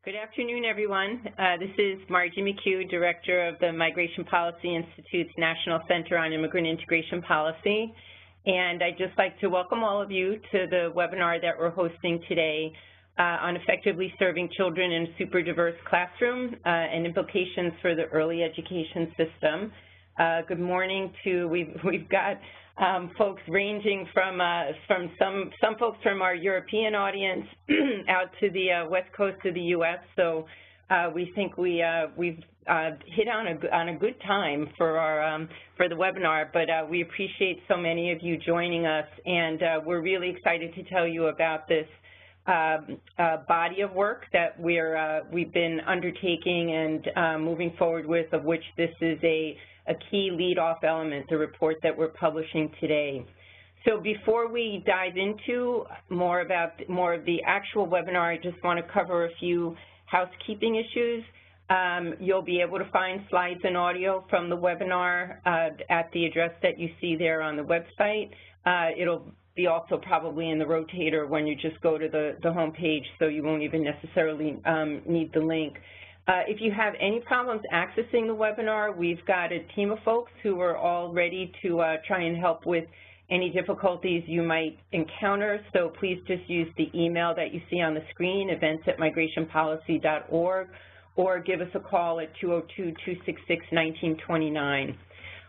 Good afternoon, everyone. This is Margie McHugh, Director of the Migration Policy Institute's National Center on Immigrant Integration Policy. And I'd just like to welcome all of you to the webinar that we're hosting today on effectively serving children in a super diverse classroom and implications for the early education system. Good morning to, we've got folks ranging from some folks from our European audience out to the west coast of the U.S. So we think we've hit on a good time for the webinar. But we appreciate so many of you joining us, and we're really excited to tell you about this body of work that we've been undertaking and moving forward with, of which this is a key lead-off element, the report that we're publishing today. So before we dive into more of the actual webinar, I just want to cover a few housekeeping issues. You'll be able to find slides and audio from the webinar at the address that you see there on the website. It'll be also probably in the rotator when you just go to the home page, so you won't even necessarily need the link. If you have any problems accessing the webinar, we've got a team of folks who are all ready to try and help with any difficulties you might encounter. So please just use the email that you see on the screen, events@migrationpolicy.org, or give us a call at 202-266-1929.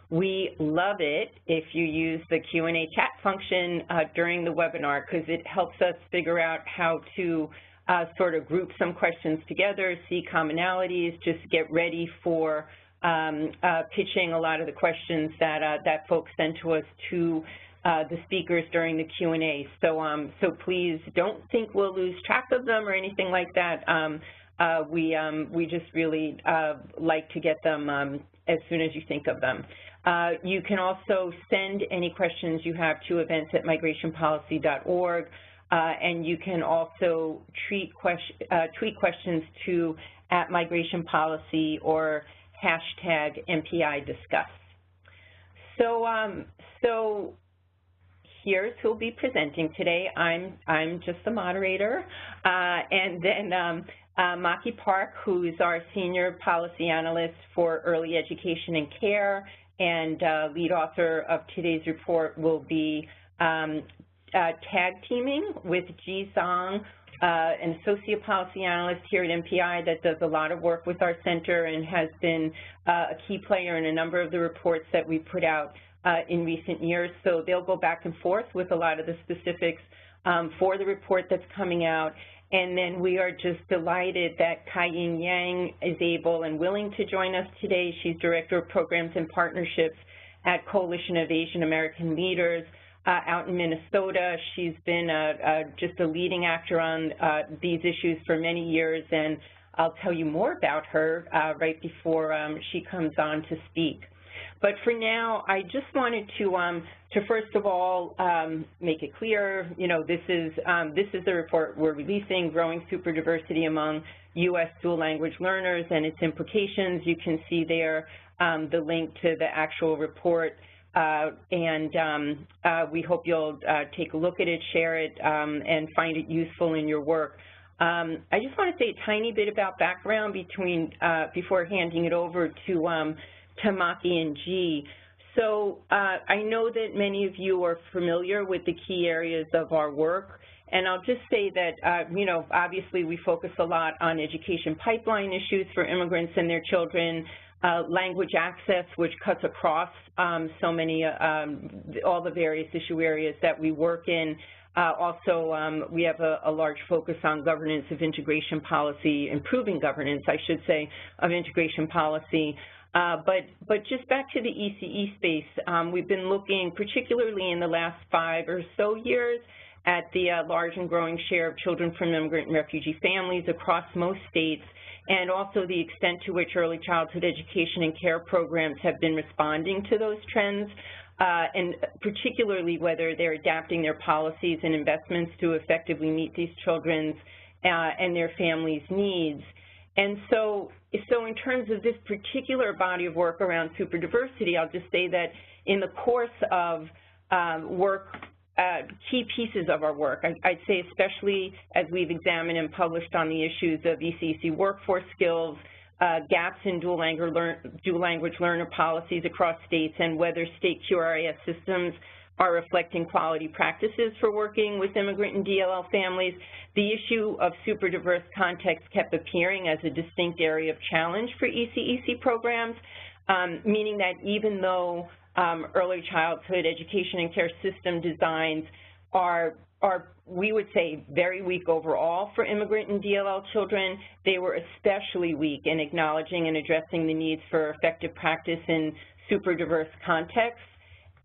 We love it if you use the Q&A chat function during the webinar, because it helps us figure out how to sort of group some questions together, see commonalities, just get ready for pitching a lot of the questions that folks send to us to the speakers during the Q&A. So please don't think we'll lose track of them or anything like that. We just really like to get them as soon as you think of them. You can also send any questions you have to events@migrationpolicy.org. And you can also tweet questions to @migrationpolicy or #MPIDiscuss. So here's who'll be presenting today. I'm just the moderator, and then Maki Park, who's our senior policy analyst for early education and care, and lead author of today's report, will be tag teaming with Ji Zhang, an associate policy analyst here at MPI that does a lot of work with our center and has been a key player in a number of the reports that we've put out in recent years. So they'll go back and forth with a lot of the specifics for the report that's coming out. And then we are just delighted that Kai-Yin Yang is able and willing to join us today. She's Director of Programs and Partnerships at Coalition of Asian American Leaders out in Minnesota. She's been just a leading actor on these issues for many years, and I'll tell you more about her right before she comes on to speak. But for now, I just wanted to first of all make it clear, you know, this is the report we're releasing, Growing Superdiversity Among U.S. Dual Language Learners and Its Implications. You can see there the link to the actual report. We hope you'll take a look at it, share it, and find it useful in your work. I just want to say a tiny bit about background before handing it over to Maki and Ji. So I know that many of you are familiar with the key areas of our work, and I'll just say that, you know, obviously we focus a lot on education pipeline issues for immigrants and their children, language access, which cuts across so many, all the various issue areas that we work in. Also, we have a large focus on governance of integration policy, improving governance, I should say, of integration policy. But just back to the ECE space, we've been looking, particularly in the last 5 or so years, at the large and growing share of children from immigrant and refugee families across most states, and also the extent to which early childhood education and care programs have been responding to those trends, and particularly whether they're adapting their policies and investments to effectively meet these children's and their families' needs. And so in terms of this particular body of work around superdiversity, I'll just say that in the course of work key pieces of our work. I'd say especially as we've examined and published on the issues of ECEC workforce skills, gaps in dual language learner policies across states, and whether state QRIS systems are reflecting quality practices for working with immigrant and DLL families. The issue of super diverse context kept appearing as a distinct area of challenge for ECEC programs, meaning that even though early childhood education and care system designs are, we would say, very weak overall for immigrant and DLL children, they were especially weak in acknowledging and addressing the needs for effective practice in super diverse contexts.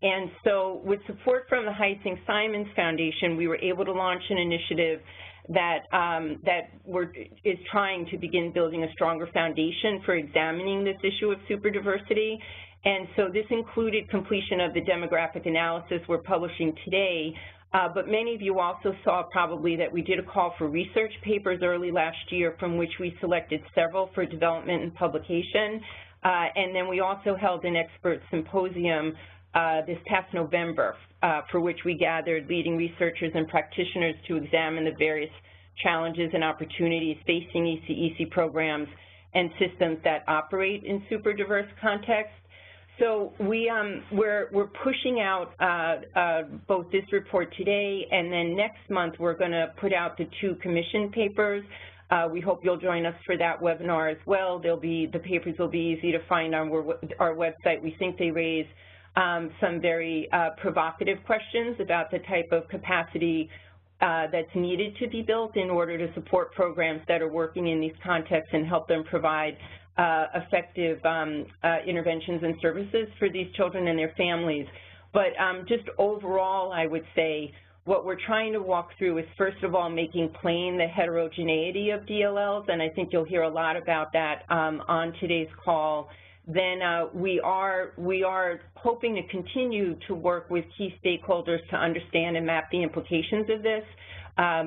And so with support from the Heising-Simons Foundation, we were able to launch an initiative that is trying to begin building a stronger foundation for examining this issue of super diversity. And so this included completion of the demographic analysis we're publishing today, but many of you also saw probably that we did a call for research papers early last year, from which we selected several for development and publication. And then we also held an expert symposium this past November, for which we gathered leading researchers and practitioners to examine the various challenges and opportunities facing ECEC programs and systems that operate in super diverse contexts. So we're pushing out both this report today, and then next month we're going to put out the 2 commission papers. We hope you'll join us for that webinar as well. The papers will be easy to find on our website. We think they raise some very provocative questions about the type of capacity that's needed to be built in order to support programs that are working in these contexts and help them provide effective interventions and services for these children and their families. But just overall, I would say what we're trying to walk through is, first of all, making plain the heterogeneity of DLLs, and I think you'll hear a lot about that on today's call. Then we are hoping to continue to work with key stakeholders to understand and map the implications of this.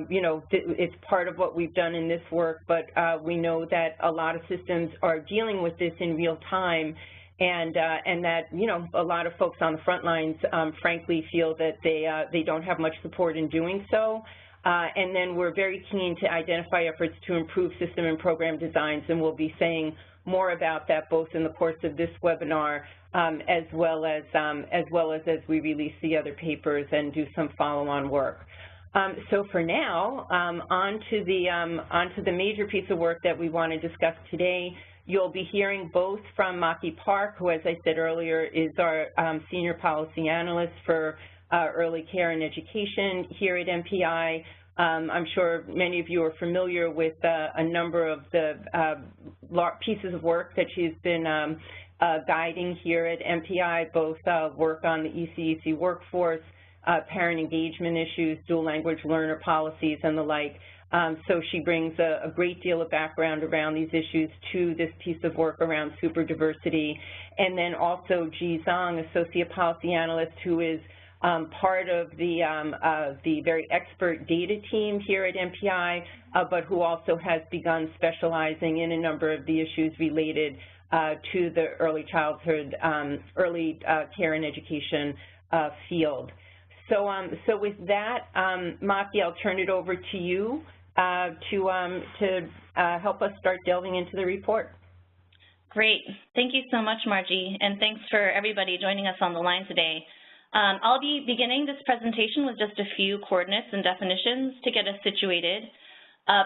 You know, it's part of what we've done in this work, but we know that a lot of systems are dealing with this in real time, and that, you know, a lot of folks on the front lines, frankly, feel that they don't have much support in doing so. And then we're very keen to identify efforts to improve system and program designs, and we'll be saying more about that both in the course of this webinar as well as we release the other papers and do some follow-on work. So for now, on to the major piece of work that we want to discuss today. You'll be hearing both from Maki Park, who, as I said earlier, is our Senior Policy Analyst for Early Care and Education here at MPI. I'm sure many of you are familiar with a number of the pieces of work that she's been guiding here at MPI, both work on the ECEC workforce, parent engagement issues, dual language learner policies, and the like. So she brings a great deal of background around these issues to this piece of work around super diversity. And then also Ji Zhang, Associate Policy Analyst, who is part of the very expert data team here at MPI, but who also has begun specializing in a number of the issues related to the early childhood, early care and education field. So with that, Maki, I'll turn it over to you to help us start delving into the report. Great. Thank you so much, Margie, and thanks for everybody joining us on the line today. I'll be beginning this presentation with just a few coordinates and definitions to get us situated.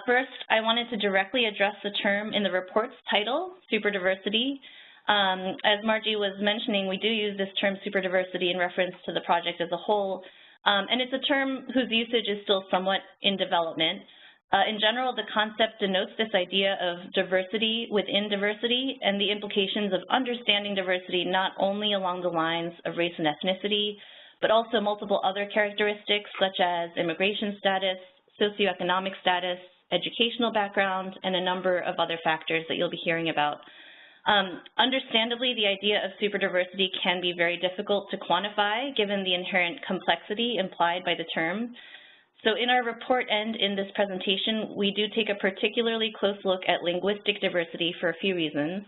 First, I wanted to directly address the term in the report's title, superdiversity. As Margie was mentioning, we do use this term superdiversity in reference to the project as a whole, and it's a term whose usage is still somewhat in development. In general, the concept denotes this idea of diversity within diversity and the implications of understanding diversity not only along the lines of race and ethnicity, but also multiple other characteristics such as immigration status, socioeconomic status, educational background, and a number of other factors that you'll be hearing about. Understandably, the idea of superdiversity can be very difficult to quantify given the inherent complexity implied by the term. So in our report and in this presentation, we do take a particularly close look at linguistic diversity for a few reasons.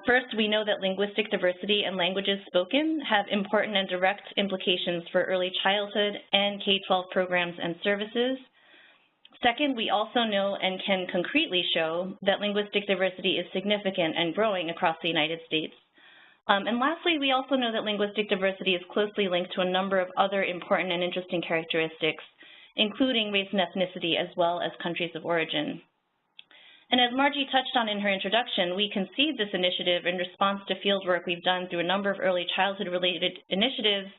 First, we know that linguistic diversity and languages spoken have important and direct implications for early childhood and K-12 programs and services. Second, we also know and can concretely show that linguistic diversity is significant and growing across the United States. And lastly, we also know that linguistic diversity is closely linked to a number of other important and interesting characteristics, including race and ethnicity as well as countries of origin. And as Margie touched on in her introduction, we conceived this initiative in response to field work we've done through a number of early childhood-related initiatives,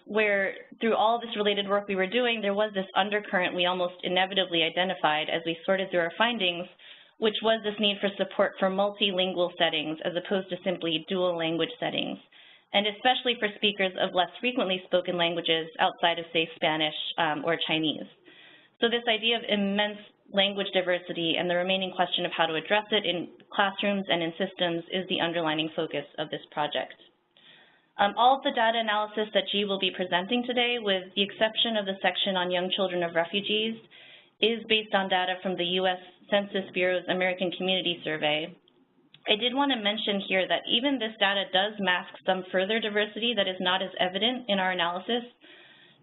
where through all this related work we were doing, there was this undercurrent we almost inevitably identified as we sorted through our findings, which was this need for support for multilingual settings as opposed to simply dual language settings, and especially for speakers of less frequently spoken languages outside of, say, Spanish or Chinese. So this idea of immense language diversity and the remaining question of how to address it in classrooms and in systems is the underlining focus of this project. All of the data analysis that G will be presenting today, with the exception of the section on young children of refugees, is based on data from the U.S. Census Bureau's American Community Survey. I did want to mention here that even this data does mask some further diversity that is not as evident in our analysis.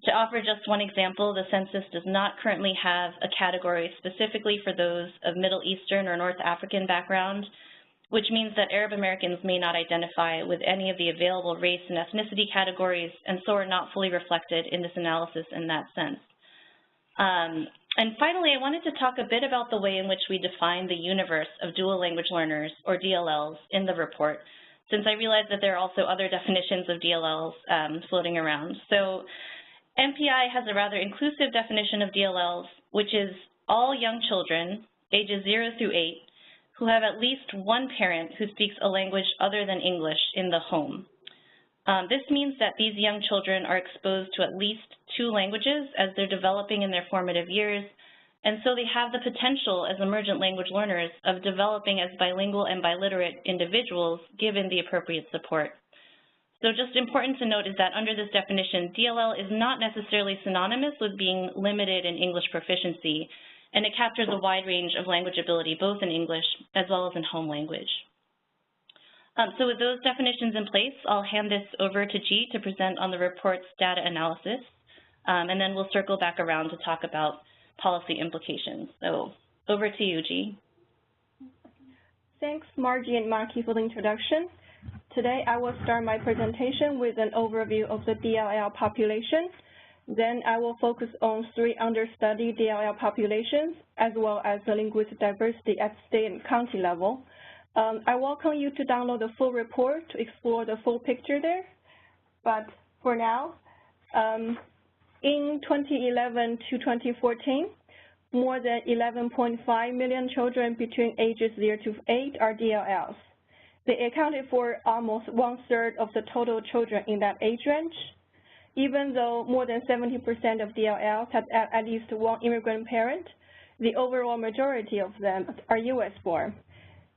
To offer just one example, the census does not currently have a category specifically for those of Middle Eastern or North African background, which means that Arab Americans may not identify with any of the available race and ethnicity categories, and so are not fully reflected in this analysis in that sense. And finally, I wanted to talk a bit about the way in which we define the universe of dual language learners, or DLLs, in the report, since I realize that there are also other definitions of DLLs floating around. So MPI has a rather inclusive definition of DLLs, which is all young children, ages 0 through 8, who have at least one parent who speaks a language other than English in the home. This means that these young children are exposed to at least 2 languages as they're developing in their formative years, and so they have the potential as emergent language learners of developing as bilingual and biliterate individuals given the appropriate support. So just important to note is that under this definition, DLL is not necessarily synonymous with being limited in English proficiency, and it captures a wide range of language ability, both in English as well as in home language. So with those definitions in place, I'll hand this over to G to present on the report's data analysis, and then we'll circle back around to talk about policy implications. So over to you, G. Thanks, Margie and Marky, for the introduction. Today, I will start my presentation with an overview of the DLL population. Then I will focus on 3 understudied DLL populations, as well as the linguistic diversity at state and county level. I welcome you to download the full report to explore the full picture there. But for now, in 2011 to 2014, more than 11.5 million children between ages 0 to 8 are DLLs. They accounted for almost 1/3 of the total children in that age range. Even though more than 70% of DLLs had at least one immigrant parent, the overall majority of them are U.S.-born.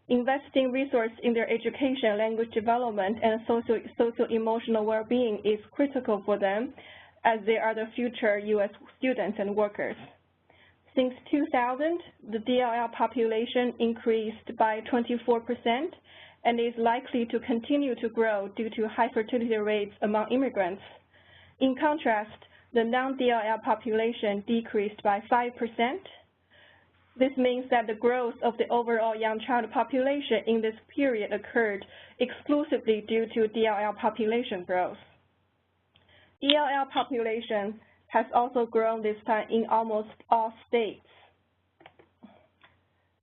Investing resources in their education, language development, and social-emotional well-being is critical for them, as they are the future U.S. students and workers. Since 2000, the DLL population increased by 24% and is likely to continue to grow due to high fertility rates among immigrants. In contrast, the non-DLL population decreased by 5%. This means that the growth of the overall young child population in this period occurred exclusively due to DLL population growth. DLL population has also grown this time in almost all states.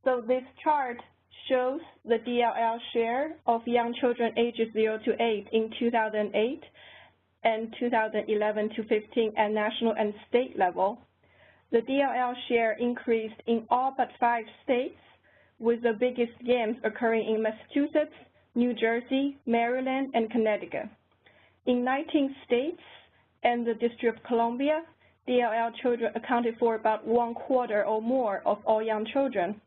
So this chart shows the DLL share of young children ages 0 to 8 in 2008 and 2011 to 15 at national and state level. The DLL share increased in all but 5 states, with the biggest gains occurring in Massachusetts, New Jersey, Maryland, and Connecticut. In 19 states and the District of Columbia, DLL children accounted for about 1/4 or more of all young children.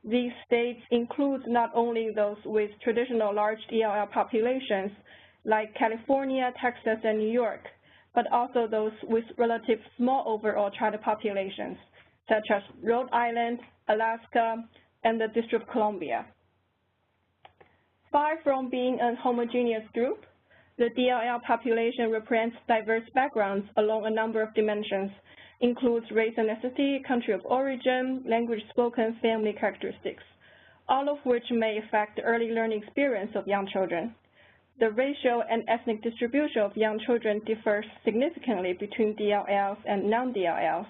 These states include not only those with traditional large DLL populations, like California, Texas, and New York, but also those with relative small overall child populations, such as Rhode Island, Alaska, and the District of Columbia. Far from being a homogeneous group, the DLL population represents diverse backgrounds along a number of dimensions, includes race and ethnicity, country of origin, language spoken, family characteristics, all of which may affect the early learning experience of young children. The racial and ethnic distribution of young children differs significantly between DLLs and non-DLLs.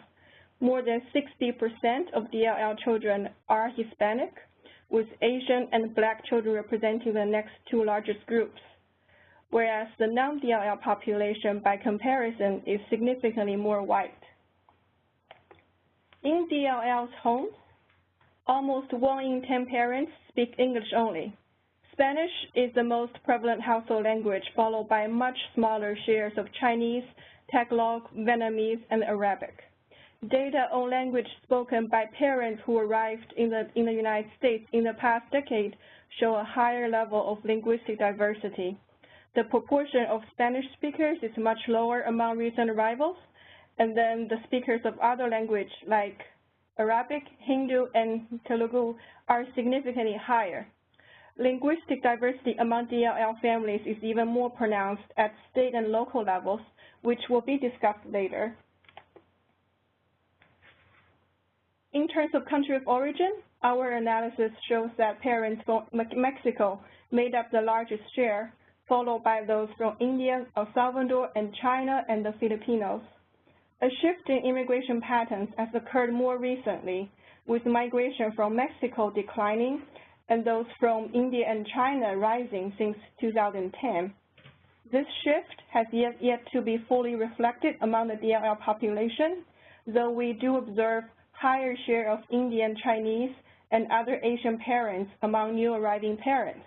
More than 60% of DLL children are Hispanic, with Asian and Black children representing the next two largest groups, whereas the non-DLL population, by comparison, is significantly more white. In DLL's homes, almost 1 in 10 parents speak English only. Spanish is the most prevalent household language, followed by much smaller shares of Chinese, Tagalog, Vietnamese, and Arabic. Data on language spoken by parents who arrived in the United States in the past decade show a higher level of linguistic diversity. The proportion of Spanish speakers is much lower among recent arrivals, and then the speakers of other languages like Arabic, Hindu, and Telugu are significantly higher. Linguistic diversity among DLL families is even more pronounced at state and local levels, which will be discussed later. In terms of country of origin, our analysis shows that parents from Mexico made up the largest share, followed by those from India, El Salvador, and China, and the Filipinos. A shift in immigration patterns has occurred more recently, with migration from Mexico declining and those from India and China rising since 2010. This shift has yet to be fully reflected among the DLL population, though we do observe higher share of Indian, Chinese, and other Asian parents among new arriving parents.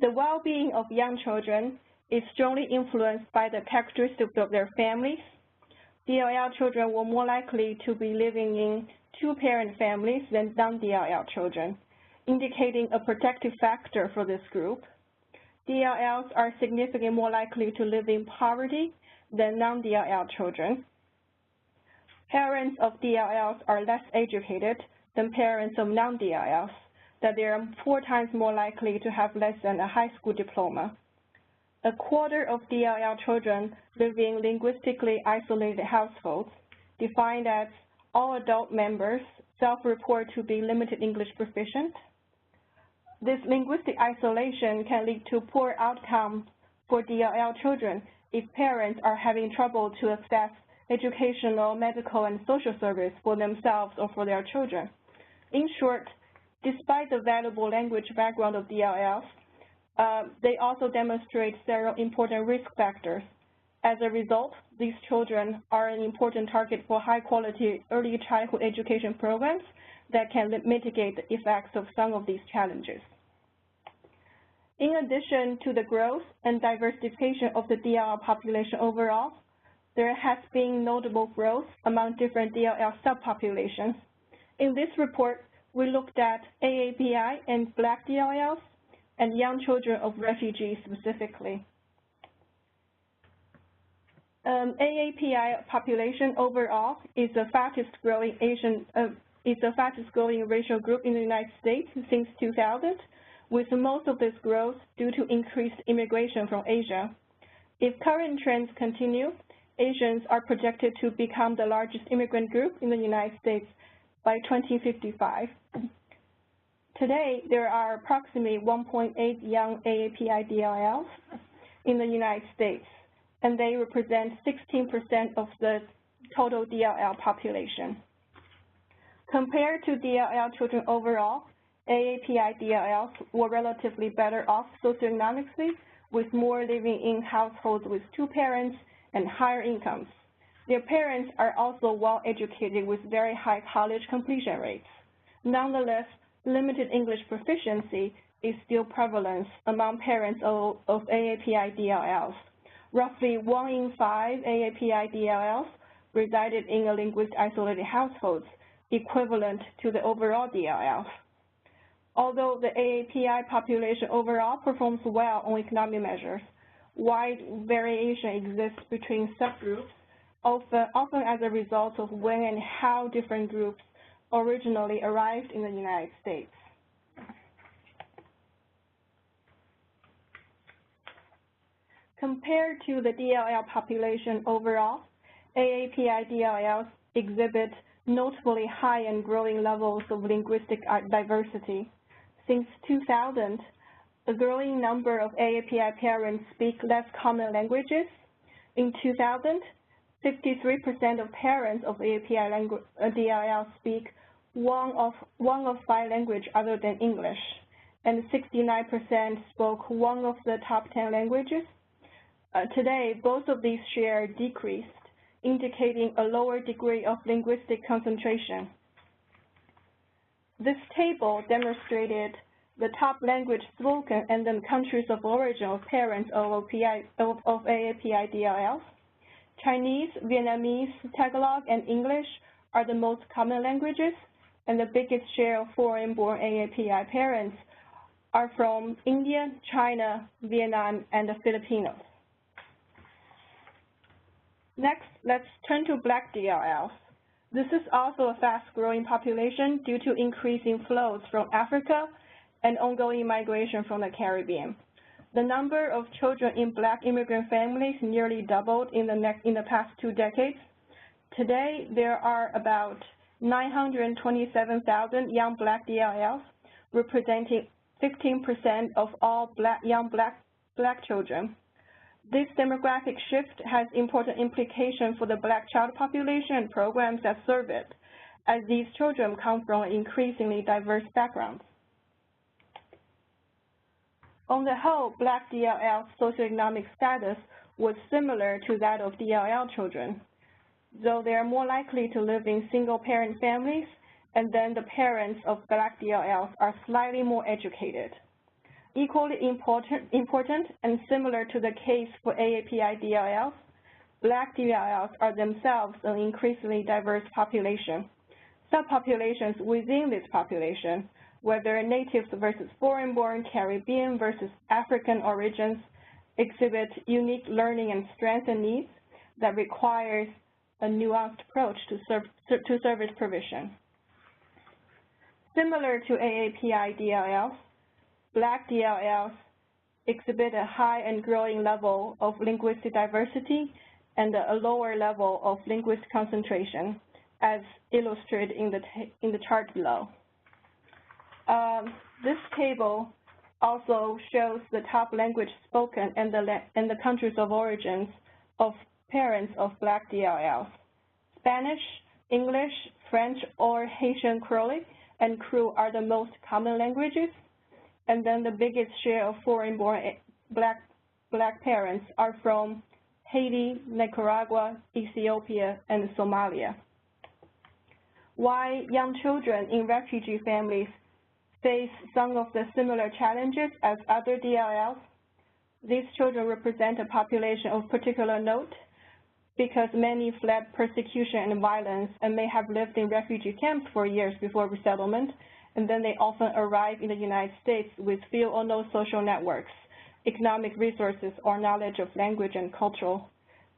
The well-being of young children is strongly influenced by the characteristics of their families. DLL children were more likely to be living in two-parent families than non-DLL children, indicating a protective factor for this group. DLLs are significantly more likely to live in poverty than non-DLL children. Parents of DLLs are less educated than parents of non-DLLs, that they are 4 times more likely to have less than a high school diploma. A quarter of DLL children live in linguistically isolated households, defined as all adult members self-report to be limited English proficient. This linguistic isolation can lead to poor outcomes for DLL children if parents are having trouble to access educational, medical, and social service for themselves or for their children. In short, despite the valuable language background of DLLs, they also demonstrate several important risk factors. As a result, these children are an important target for high-quality early childhood education programs that can mitigate the effects of some of these challenges. In addition to the growth and diversification of the DLL population overall, there has been notable growth among different DLL subpopulations. In this report, we looked at AAPI and Black DLLs and young children of refugees specifically. AAPI population overall is the fastest growing racial group in the United States since 2000, with most of this growth due to increased immigration from Asia. If current trends continue, Asians are projected to become the largest immigrant group in the United States by 2055. Today, there are approximately 1.8 young AAPI DLLs in the United States, and they represent 16% of the total DLL population. Compared to DLL children overall, AAPI DLLs were relatively better off socioeconomically, with more living in households with 2 parents and higher incomes. Their parents are also well educated with very high college completion rates. Nonetheless, limited English proficiency is still prevalent among parents of AAPI DLLs. Roughly 1 in 5 AAPI DLLs resided in a linguistic isolated households, equivalent to the overall DLLs. Although the AAPI population overall performs well on economic measures, wide variation exists between subgroups, often as a result of when and how different groups originally arrived in the United States. Compared to the DLL population overall, AAPI DLLs exhibit notably high and growing levels of linguistic diversity. Since 2000, a growing number of AAPI parents speak less common languages. In 2000, 53% of parents of AAPI DLL speak one of 5 languages other than English, and 69% spoke one of the top 10 languages. Today, both of these shares decreased, indicating a lower degree of linguistic concentration. This table demonstrated the top language spoken and the countries of origin of parents of AAPI DLLs. Chinese, Vietnamese, Tagalog, and English are the most common languages, and the biggest share of foreign-born AAPI parents are from India, China, Vietnam, and the Filipinos. Next, let's turn to Black DLLs. This is also a fast-growing population due to increasing flows from Africa and ongoing migration from the Caribbean. The number of children in Black immigrant families nearly doubled in the past 2 decades. Today, there are about 927,000 young Black DLLs, representing 15% of all young Black children. This demographic shift has important implications for the Black child population and programs that serve it, as these children come from increasingly diverse backgrounds. On the whole, Black DLL socioeconomic status was similar to that of DLL children, though they are more likely to live in single-parent families, and then the parents of Black DLLs are slightly more educated. Equally important and similar to the case for AAPI DLLs, Black DLLs are themselves an increasingly diverse population. Subpopulations within this population, whether natives versus foreign-born, Caribbean versus African origins, exhibit unique learning and strengths and needs that requires a nuanced approach to service provision. Similar to AAPI DLLs, Black DLLs exhibit a high and growing level of linguistic diversity and a lower level of linguistic concentration, as illustrated in the chart below. This table also shows the top language spoken and the countries of origins of parents of Black DLLs. Spanish, English, French, or Haitian Creole and Kru are the most common languages, and then the biggest share of foreign-born Black parents are from Haiti, Nicaragua, Ethiopia, and Somalia. Why young children in refugee families face some of the similar challenges as other DLLs? These children represent a population of particular note because many fled persecution and violence and may have lived in refugee camps for years before resettlement, and then they often arrive in the United States with few or no social networks, economic resources, or knowledge of language and culture.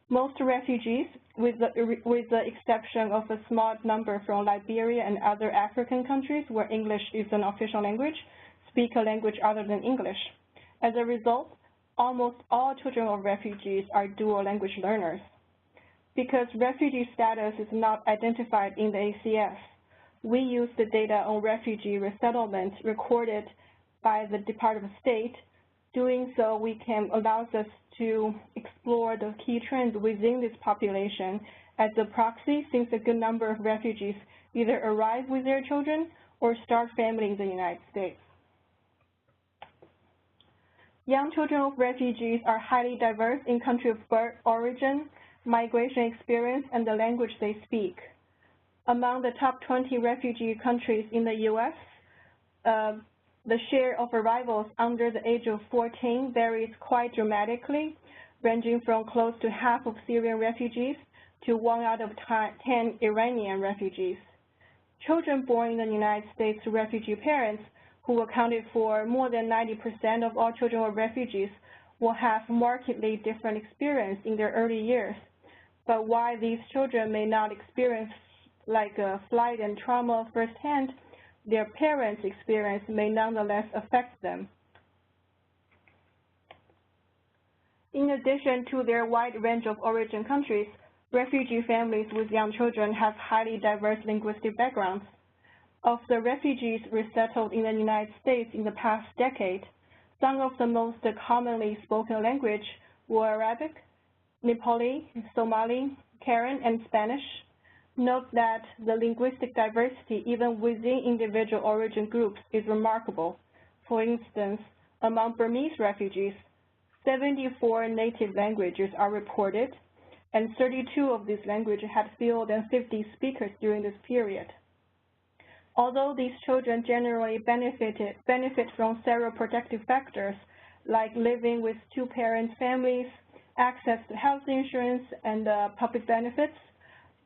Most refugees, with the exception of a small number from Liberia and other African countries where English is an official language, speak a language other than English. As a result, almost all children of refugees are dual language learners. Because refugee status is not identified in the ACS, we use the data on refugee resettlement recorded by the Department of State. Doing so, allows us to explore the key trends within this population as a proxy, since a good number of refugees either arrive with their children or start family in the United States. Young children of refugees are highly diverse in country of birth, origin, migration experience, and the language they speak. Among the top 20 refugee countries in the U.S., the share of arrivals under the age of 14 varies quite dramatically, ranging from close to half of Syrian refugees to 1 out of 10 Iranian refugees. Children born in the United States to refugee parents, who accounted for more than 90% of all children of refugees, will have markedly different experience in their early years. But while these children may not experience like flight and trauma firsthand, their parents' experience may nonetheless affect them. In addition to their wide range of origin countries, refugee families with young children have highly diverse linguistic backgrounds. Of the refugees resettled in the United States in the past decade, some of the most commonly spoken language were Arabic, Nepali, Somali, Karen, and Spanish. Note that the linguistic diversity even within individual origin groups is remarkable. For instance, among Burmese refugees, 74 native languages are reported, and 32 of these languages had fewer than 50 speakers during this period. Although these children generally benefit from several protective factors, like living with two-parent families, access to health insurance, and public benefits,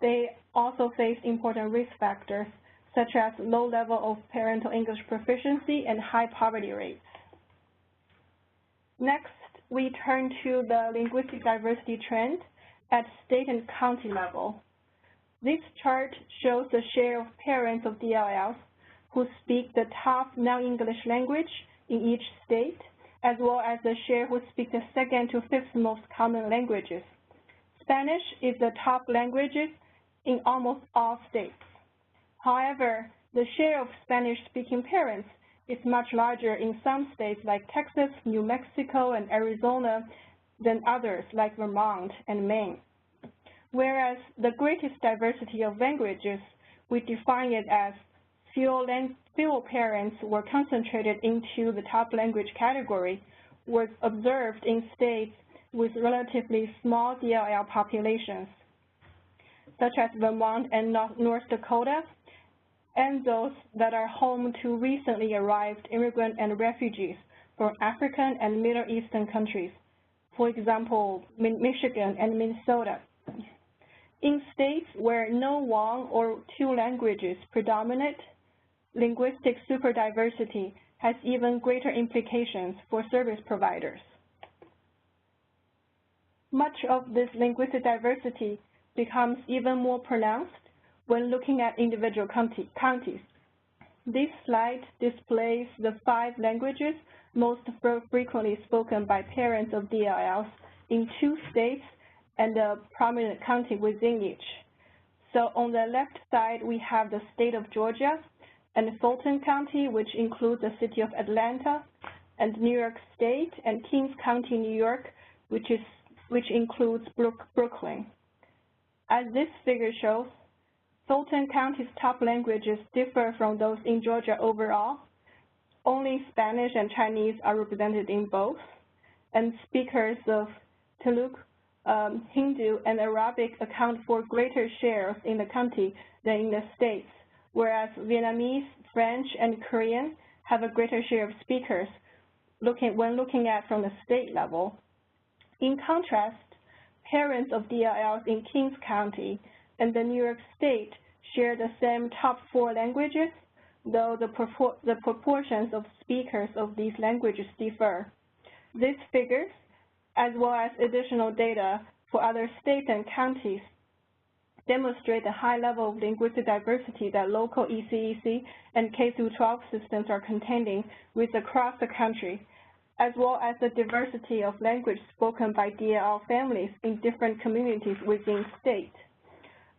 they also face important risk factors, such as low level of parental English proficiency and high poverty rates. Next, we turn to the linguistic diversity trend at state and county level. This chart shows the share of parents of DLLs who speak the top non-English language in each state, as well as the share who speak the second to fifth most common languages. Spanish is the top language in almost all states. However, the share of Spanish-speaking parents is much larger in some states like Texas, New Mexico, and Arizona than others like Vermont and Maine. Whereas the greatest diversity of languages, we define it as fewer parents were concentrated into the top language category, was observed in states with relatively small DLL populations, such as Vermont and North Dakota, and those that are home to recently arrived immigrant and refugees from African and Middle Eastern countries, for example, Michigan and Minnesota. In states where no one or two languages predominate, linguistic superdiversity has even greater implications for service providers. Much of this linguistic diversity becomes even more pronounced when looking at individual counties. This slide displays the 5 languages most frequently spoken by parents of DLLs in 2 states and a prominent county within each. So on the left side, we have the state of Georgia and Fulton County, which includes the city of Atlanta, and New York State and Kings County, New York, which includes Brooklyn. As this figure shows, Fulton County's top languages differ from those in Georgia overall. Only Spanish and Chinese are represented in both, and speakers of Telugu, Hindu, and Arabic account for greater shares in the county than in the states, whereas Vietnamese, French, and Korean have a greater share of speakers when looking at from the state level. In contrast, parents of DLLs in Kings County and the New York State share the same top 4 languages, though the proportions of speakers of these languages differ. These figures, as well as additional data for other states and counties, demonstrate the high level of linguistic diversity that local ECEC and K-12 systems are contending with across the country, as well as the diversity of language spoken by DLL families in different communities within states.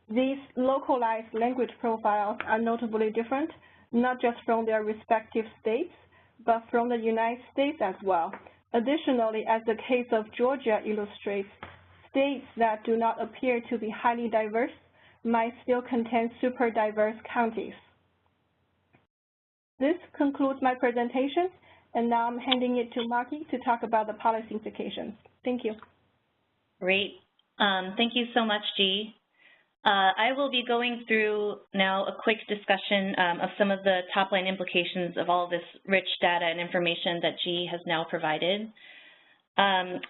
These localized language profiles are notably different, not just from their respective states, but from the United States as well. Additionally, as the case of Georgia illustrates, states that do not appear to be highly diverse might still contain super diverse counties. This concludes my presentation, and now I'm handing it to Maki to talk about the policy implications. Thank you. Great. Thank you so much, G. I will be going through now a quick discussion of some of the top-line implications of all of this rich data and information that G has now provided.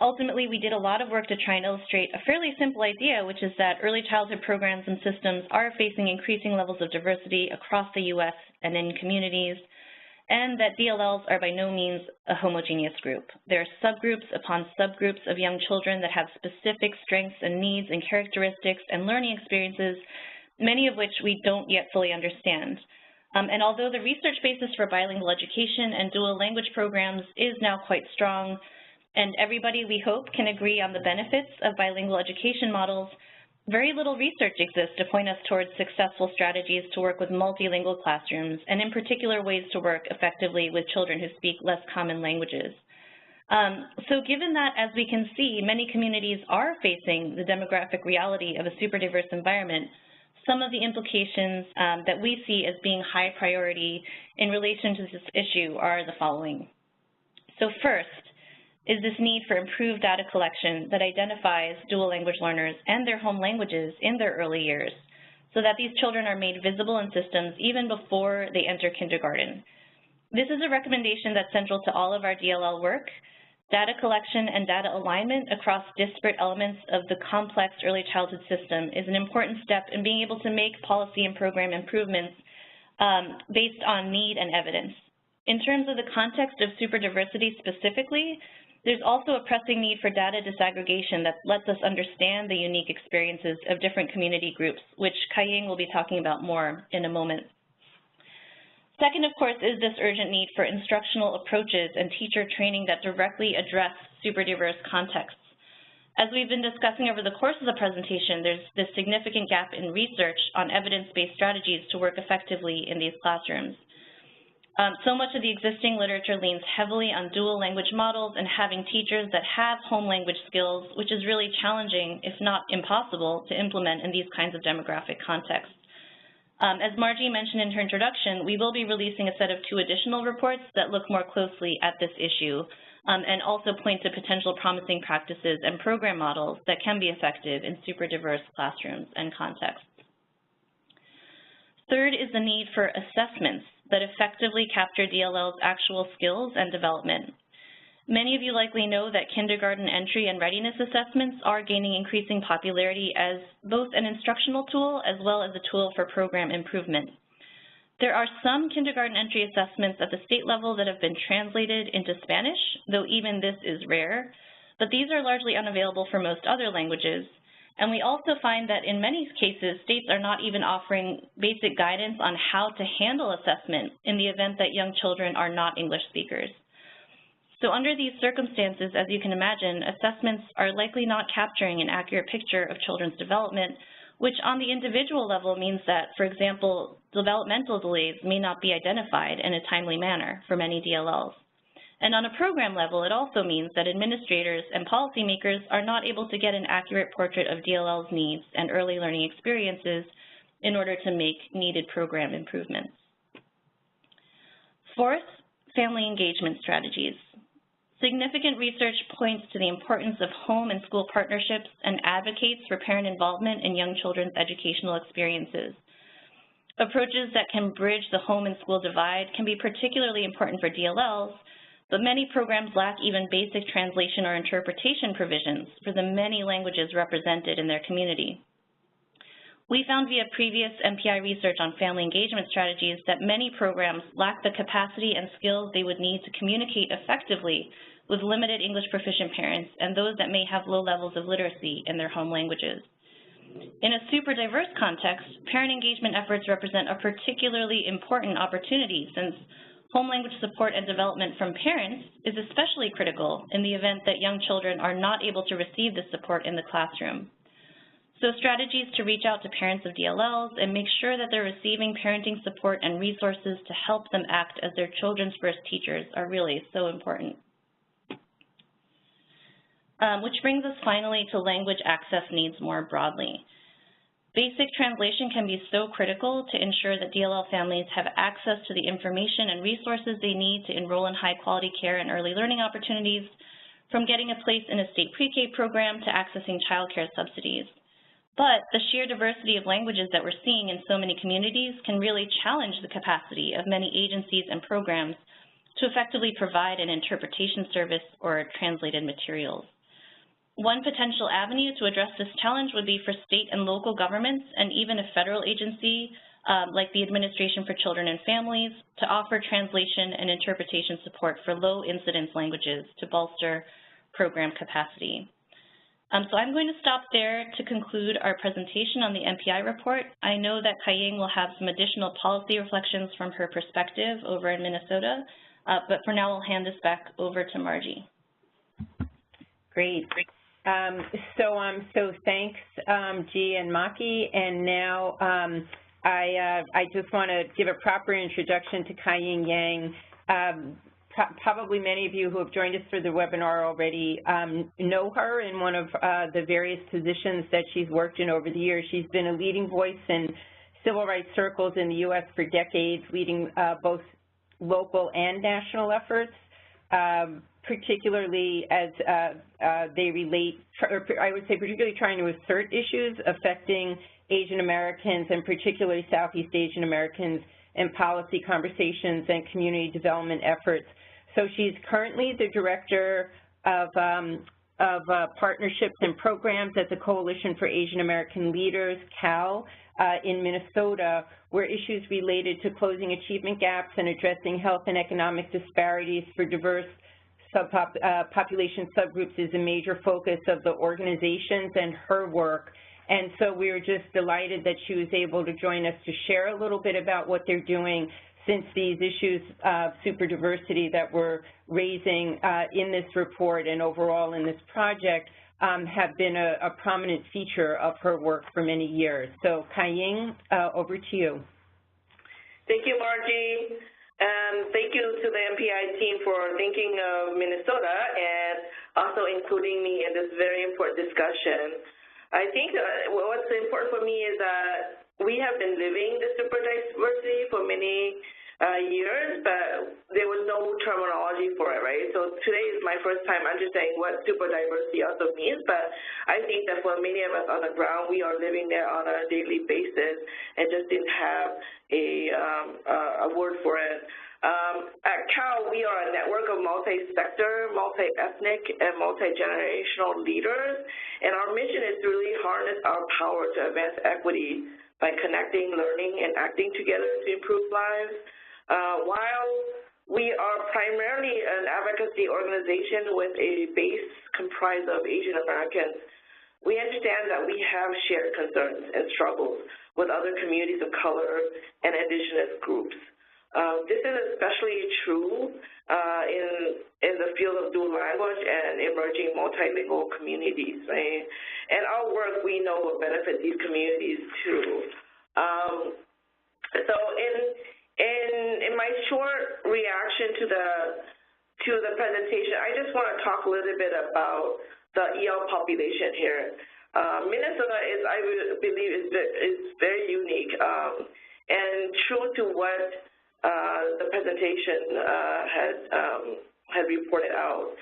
Ultimately, we did a lot of work to try and illustrate a fairly simple idea, which is that early childhood programs and systems are facing increasing levels of diversity across the U.S. and in communities, and that DLLs are by no means a homogeneous group. There are subgroups upon subgroups of young children that have specific strengths and needs and characteristics and learning experiences, many of which we don't yet fully understand. And although the research basis for bilingual education and dual language programs is now quite strong, and everybody, we hope, can agree on the benefits of bilingual education models, very little research exists to point us towards successful strategies to work with multilingual classrooms, and in particular ways to work effectively with children who speak less common languages. So given that, as we can see, many communities are facing the demographic reality of a super diverse environment, some of the implications that we see as being high priority in relation to this issue are the following. So first is this need for improved data collection that identifies dual language learners and their home languages in their early years, so that these children are made visible in systems even before they enter kindergarten. This is a recommendation that's central to all of our DLL work. Data collection and data alignment across disparate elements of the complex early childhood system is an important step in being able to make policy and program improvements based on need and evidence. In terms of the context of superdiversity specifically, there's also a pressing need for data disaggregation that lets us understand the unique experiences of different community groups, which Kai-Ying will be talking about more in a moment. Second, of course, is this urgent need for instructional approaches and teacher training that directly address super diverse contexts. As we've been discussing over the course of the presentation, there's this significant gap in research on evidence-based strategies to work effectively in these classrooms. So much of the existing literature leans heavily on dual language models and having teachers that have home language skills, which is really challenging, if not impossible, to implement in these kinds of demographic contexts. As Margie mentioned in her introduction, we will be releasing a set of 2 additional reports that look more closely at this issue and also point to potential promising practices and program models that can be effective in super diverse classrooms and contexts. Third is the need for assessments that effectively capture DLL's actual skills and development. Many of you likely know that kindergarten entry and readiness assessments are gaining increasing popularity as both an instructional tool as well as a tool for program improvement. There are some kindergarten entry assessments at the state level that have been translated into Spanish, though even this is rare, but these are largely unavailable for most other languages. And we also find that in many cases, states are not even offering basic guidance on how to handle assessment in the event that young children are not English speakers. So under these circumstances, as you can imagine, assessments are likely not capturing an accurate picture of children's development, which on the individual level means that, for example, developmental delays may not be identified in a timely manner for many DLLs. And on a program level, it also means that administrators and policymakers are not able to get an accurate portrait of DLL's needs and early learning experiences in order to make needed program improvements. Fourth, family engagement strategies. Significant research points to the importance of home and school partnerships and advocates for parent involvement in young children's educational experiences. Approaches that can bridge the home and school divide can be particularly important for DLLs, but many programs lack even basic translation or interpretation provisions for the many languages represented in their community. We found via previous MPI research on family engagement strategies that many programs lack the capacity and skills they would need to communicate effectively with limited English proficient parents and those that may have low levels of literacy in their home languages. In a super diverse context, parent engagement efforts represent a particularly important opportunity since home language support and development from parents is especially critical in the event that young children are not able to receive this support in the classroom. So strategies to reach out to parents of DLLs and make sure that they're receiving parenting support and resources to help them act as their children's first teachers are really so important. Which brings us finally to language access needs more broadly. Basic translation can be so critical to ensure that DLL families have access to the information and resources they need to enroll in high-quality care and early learning opportunities, from getting a place in a state pre-K program to accessing child care subsidies. But the sheer diversity of languages that we're seeing in so many communities can really challenge the capacity of many agencies and programs to effectively provide an interpretation service or translated materials. One potential avenue to address this challenge would be for state and local governments and even a federal agency like the Administration for Children and Families to offer translation and interpretation support for low incidence languages to bolster program capacity. So I'm going to stop there to conclude our presentation on the MPI report. I know that Kai-Ying will have some additional policy reflections from her perspective over in Minnesota, but for now I'll hand this back over to Margie. Great. So thanks, G and Maki. And now I just want to give a proper introduction to Kai-Ying Yang. Probably many of you who have joined us for the webinar already know her in one of the various positions that she's worked in over the years. She's been a leading voice in civil rights circles in the U.S. for decades, leading both local and national efforts, particularly as they relate, or I would say particularly trying to assert issues affecting Asian Americans and particularly Southeast Asian Americans in policy conversations and community development efforts. So she's currently the Director of Partnerships and Programs at the Coalition for Asian American Leaders, CAL, in Minnesota, where issues related to closing achievement gaps and addressing health and economic disparities for diverse population subgroups is a major focus of the organizations and her work. And so we were just delighted that she was able to join us to share a little bit about what they're doing, since these issues of superdiversity that we're raising in this report and overall in this project have been a prominent feature of her work for many years. So Kai-Ying, over to you. Thank you, Margie. And thank you to the MPI team for thinking of Minnesota and also including me in this very important discussion. I think what's important for me is that we have been living the superdiversity for many years, but there was no terminology for it, right? So today is my first time understanding what superdiversity also means, but I think that for many of us on the ground, we are living there on a daily basis and just didn't have a word for it. At CAL, we are a network of multi-sector, multi-ethnic, and multi-generational leaders, and our mission is to really harness our power to advance equity by connecting, learning, and acting together to improve lives. While we are primarily an advocacy organization with a base comprised of Asian Americans, we understand that we have shared concerns and struggles with other communities of color and indigenous groups. This is especially true in the field of dual language and emerging multilingual communities, right? And our work, we know, will benefit these communities too. So in my short reaction to the presentation, I just want to talk a little bit about the EL population here. Minnesota is, I believe, is very unique and true to what the presentation had reported out.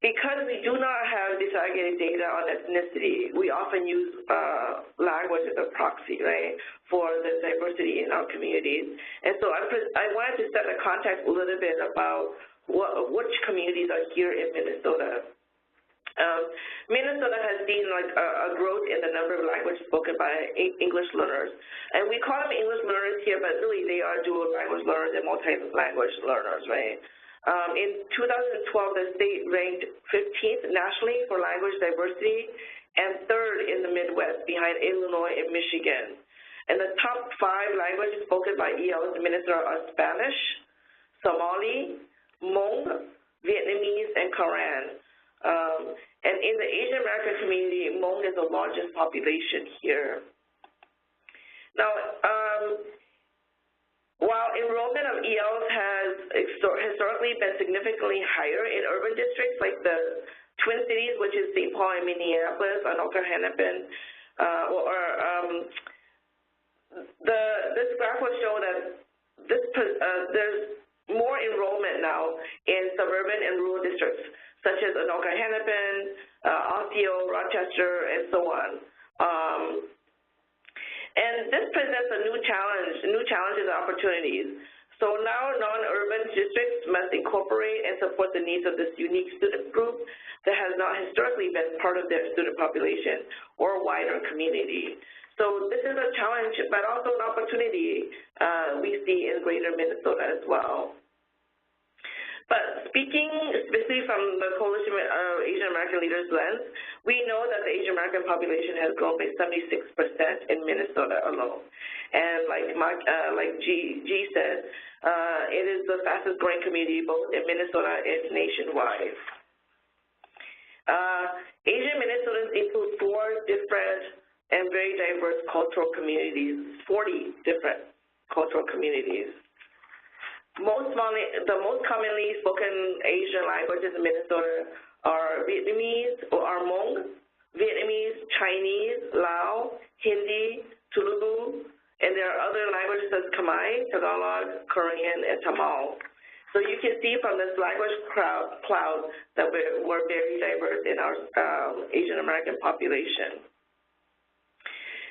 Because we do not have disaggregated data on ethnicity, we often use language as a proxy, right, for the diversity in our communities. And so I wanted to set the context a little bit about which communities are here in Minnesota. Minnesota has seen like a growth in the number of languages spoken by English learners. And we call them English learners here, but really they are dual language learners and multi-language learners, right? In 2012, the state ranked 15th nationally for language diversity and 3rd in the Midwest behind Illinois and Michigan. And the top 5 languages spoken by ELs in Minnesota are Spanish, Somali, Hmong, Vietnamese, and Karen. And in the Asian American community, Hmong is the largest population here. Now, while enrollment of ELs has historically been significantly higher in urban districts like the Twin Cities, which is St. Paul and Minneapolis, Anoka, Hennepin, this graph will show that there's more enrollment now in suburban and rural districts, such as Anoka, Hennepin, Osseo, Rochester, and so on. And this presents new challenges and opportunities. So now non-urban districts must incorporate and support the needs of this unique student group that has not historically been part of their student population or wider community. So this is a challenge, but also an opportunity we see in greater Minnesota as well. But speaking specifically from the Coalition of Asian American Leaders lens, we know that the Asian American population has grown by 76% in Minnesota alone. And like G said, it is the fastest growing community both in Minnesota and nationwide. Asian Minnesotans include 4 different and very diverse cultural communities, 40 different cultural communities. The most commonly spoken Asian languages in Minnesota are Vietnamese or Hmong, Vietnamese, Chinese, Lao, Hindi, Telugu, and there are other languages such as Khmer, Tagalog, Korean, and Tamil. So you can see from this language cloud that we're very diverse in our Asian American population.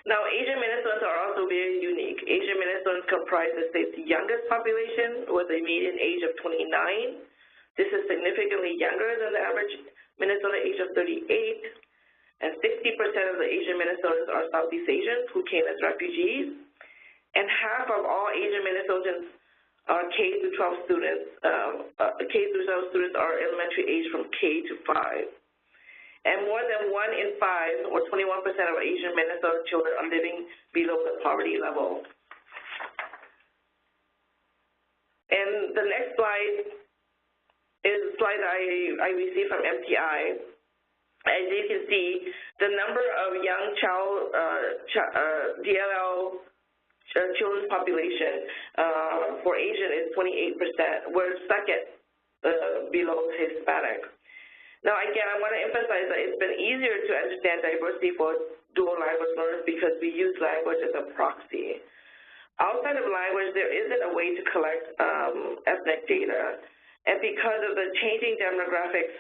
Now, Asian Minnesotans are also very unique. Asian Minnesotans comprise the state's youngest population with a median age of 29. This is significantly younger than the average Minnesota age of 38. And 60% of the Asian Minnesotans are Southeast Asians who came as refugees. And half of all Asian Minnesotans are K-12 students. K-12 students are elementary age from K to 5. And more than 1 in 5, or 21% of Asian Minnesota children are living below the poverty level. And the next slide is a slide I received from MTI. As you can see, the number of young DLL children's population for Asian is 28%. We're second below Hispanic. Now, again, I want to emphasize that it's been easier to understand diversity for dual language learners because we use language as a proxy. Outside of language, there isn't a way to collect ethnic data. And because of the changing demographics,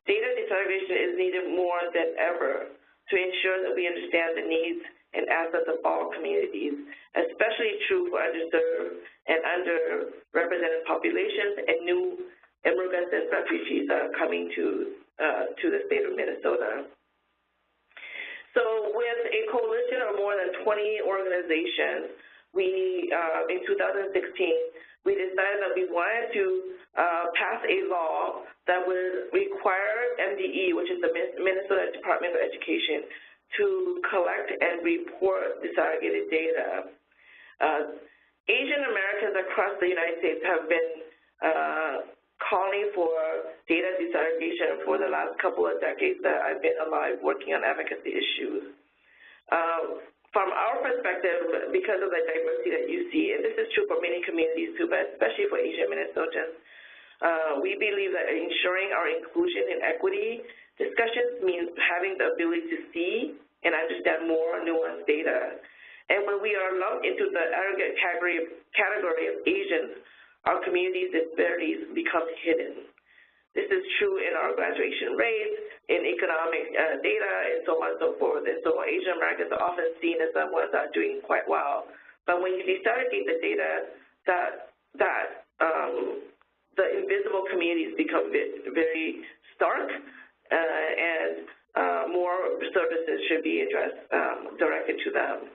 data disaggregation is needed more than ever to ensure that we understand the needs and assets of all communities, especially true for underserved and underrepresented populations and new immigrants and refugees that are coming to the state of Minnesota. So with a coalition of more than 20 organizations, we, in 2016, we decided that we wanted to pass a law that would require MDE, which is the Minnesota Department of Education, to collect and report disaggregated data. Asian Americans across the United States have been calling for data disaggregation for the last couple of decades that I've been alive working on advocacy issues. From our perspective, because of the diversity that you see, and this is true for many communities too, but especially for Asian Minnesotans, we believe that ensuring our inclusion and equity discussions means having the ability to see and understand more nuanced data. And when we are lumped into the aggregate category of Asians, our communities' disparities become hidden. This is true in our graduation rates, in economic data, and so on and so forth. And so Asian Americans are often seen as the ones that are doing quite well. But when you disaggregate the data, the invisible communities become very stark, and more services should be addressed, directed to them.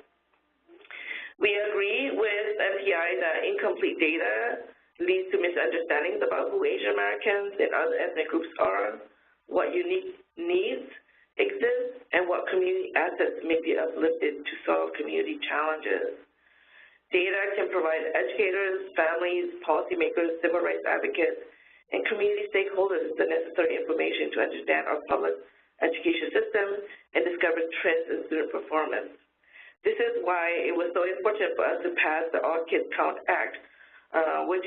We agree with MPI that incomplete data leads to misunderstandings about who Asian Americans and other ethnic groups are, what unique needs exist, and what community assets may be uplifted to solve community challenges. Data can provide educators, families, policymakers, civil rights advocates, and community stakeholders the necessary information to understand our public education system and discover trends in student performance. This is why it was so important for us to pass the All Kids Count Act, which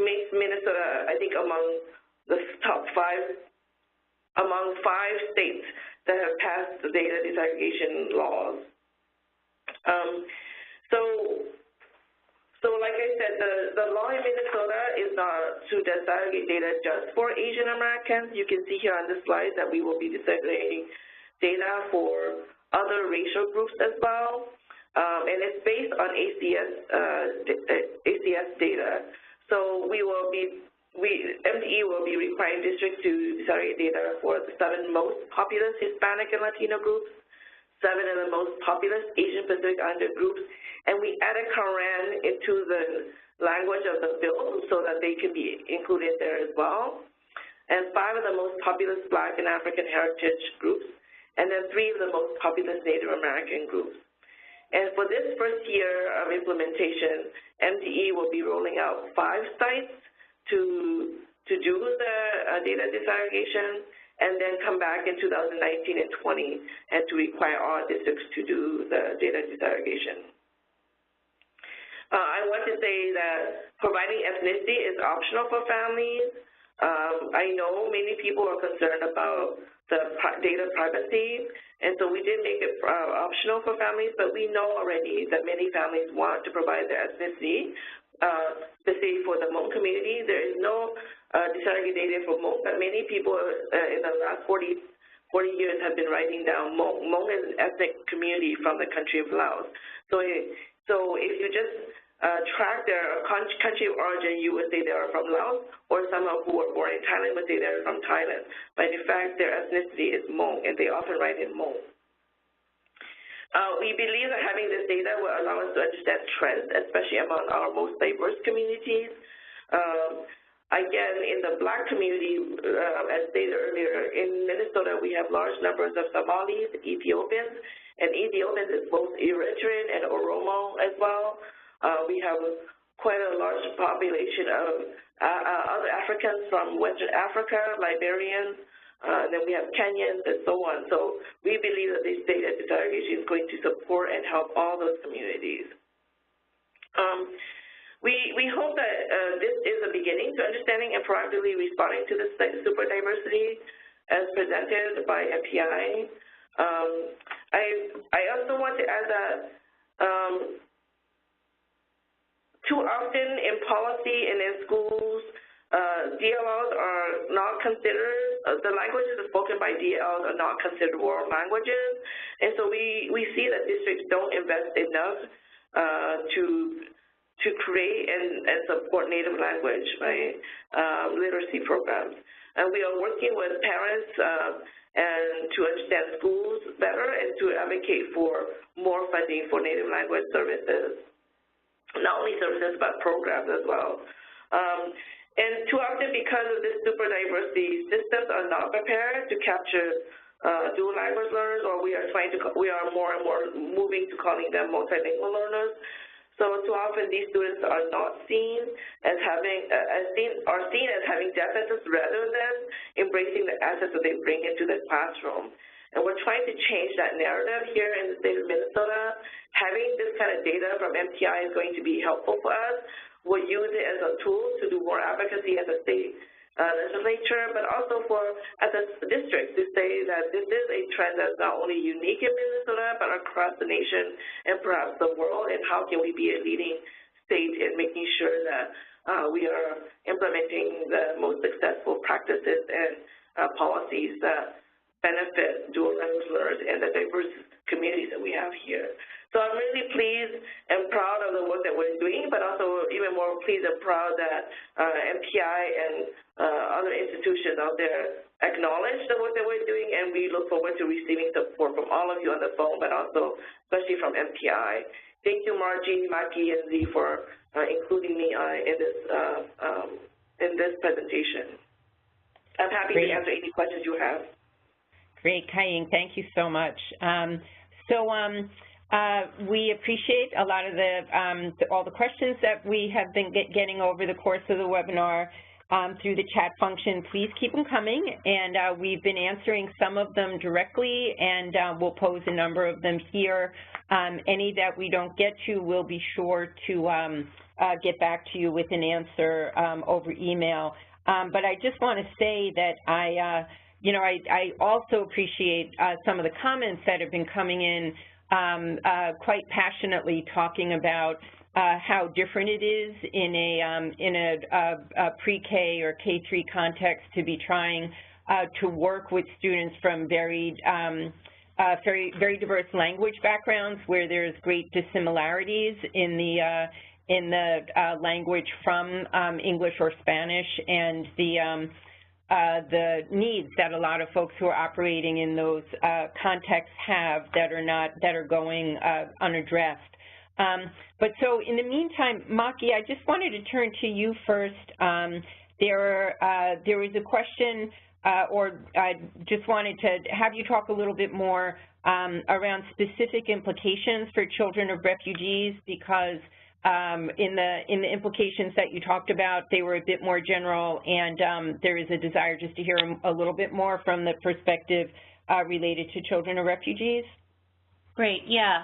makes Minnesota, I think, among the top 5 states that have passed the data disaggregation laws. So like I said, the law in Minnesota is not to disaggregate data just for Asian Americans. You can see here on this slide that we will be disaggregating data for other racial groups as well. And it's based on ACS data. So MDE will be requiring districts to disaggregate data for the 7 most populous Hispanic and Latino groups, 7 of the most populous Asian Pacific Islander groups, and we added Karen into the language of the bill so that they can be included there as well, and 5 of the most populous Black and African heritage groups, and then 3 of the most populous Native American groups. And for this first year of implementation, MDE will be rolling out 5 sites to to do the data disaggregation, and then come back in 2019 and 20 and to require all districts to do the data disaggregation. I want to say that providing ethnicity is optional for families. I know many people are concerned about the data privacy, and so we did make it optional for families, but we know already that many families want to provide their ethnicity, especially for the Hmong community. There is no disaggregated data for Hmong, but many people in the last 40 years have been writing down Hmong. Hmong is an ethnic community from the country of Laos. So if you just track their country of origin, you would say they are from Laos, or someone who were born in Thailand would say they're from Thailand. But in fact, their ethnicity is Hmong, and they often write in Hmong. We believe that having this data will allow us to understand trends, especially among our most diverse communities. Again, in the Black community, as stated earlier, in Minnesota, we have large numbers of Somalis, Ethiopians, and Ethiopians is both Eritrean and Oromo as well. We have quite a large population of other Africans from Western Africa, Liberians, then we have Kenyans and so on. So we believe that this data disaggregation is going to support and help all those communities. We hope that this is a beginning to understanding and proactively responding to this super diversity as presented by MPI. I also want to add that too often in policy and in schools, DLLs are not considered, the languages spoken by DLLs are not considered world languages, and so we see that districts don't invest enough to create and support native language, right, literacy programs. And we are working with parents and to understand schools better and to advocate for more funding for native language services. Not only services, but programs as well. And too often, because of this super diversity, systems are not prepared to capture dual language learners, or we are more and more moving to calling them multilingual learners. So too often, these students are not seen as having seen as having deficits rather than embracing the assets that they bring into the classroom. And we're trying to change that narrative here in the state of Minnesota. Having this kind of data from MPI is going to be helpful for us. We'll use it as a tool to do more advocacy as a state legislature, but also as a district to say that this is a trend that's not only unique in Minnesota, but across the nation and perhaps the world, and how can we be a leading state in making sure that we are implementing the most successful practices and policies that benefit dual language learners and the diverse communities that we have here. So I'm really pleased and proud of the work that we're doing, but also even more pleased and proud that MPI and other institutions out there acknowledge the work that we're doing, and we look forward to receiving support from all of you on the phone, but also especially from MPI. Thank you, Margie, Maki, and Z for including me in this presentation. I'm happy to answer any questions you have. Great, Kaying, thank you so much. We appreciate a lot of all the questions that we have been getting over the course of the webinar through the chat function. Please keep them coming, and we've been answering some of them directly, and we'll pose a number of them here. Any that we don't get to, we'll be sure to get back to you with an answer over email. But I just want to say that I also appreciate some of the comments that have been coming in quite passionately, talking about how different it is in a pre-K or K-3 context to be trying to work with students from very diverse language backgrounds, where there's great dissimilarities in the language from English or Spanish, and the needs that a lot of folks who are operating in those contexts have that are going unaddressed. But so in the meantime, Maki, I just wanted to turn to you first. There was a question, or I just wanted to have you talk a little bit more around specific implications for children of refugees, because in the implications that you talked about, they were a bit more general, and there is a desire just to hear a little bit more from the perspective related to children of refugees. Great, yeah.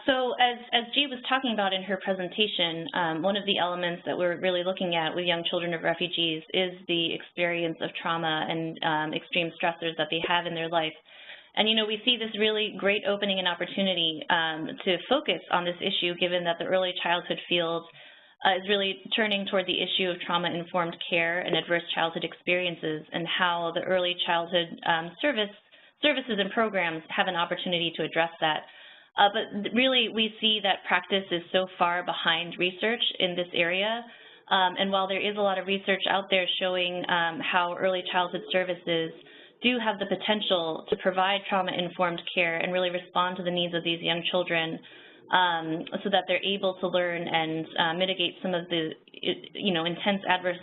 So as G was talking about in her presentation, one of the elements that we're really looking at with young children of refugees is the experience of trauma and extreme stressors that they have in their life. And, you know, we see this really great opening and opportunity to focus on this issue, given that the early childhood field is really turning toward the issue of trauma-informed care and adverse childhood experiences, and how the early childhood services and programs have an opportunity to address that. But really, we see that practice is so far behind research in this area. And while there is a lot of research out there showing how early childhood services do have the potential to provide trauma-informed care and really respond to the needs of these young children so that they're able to learn and mitigate some of the, you know, intense adverse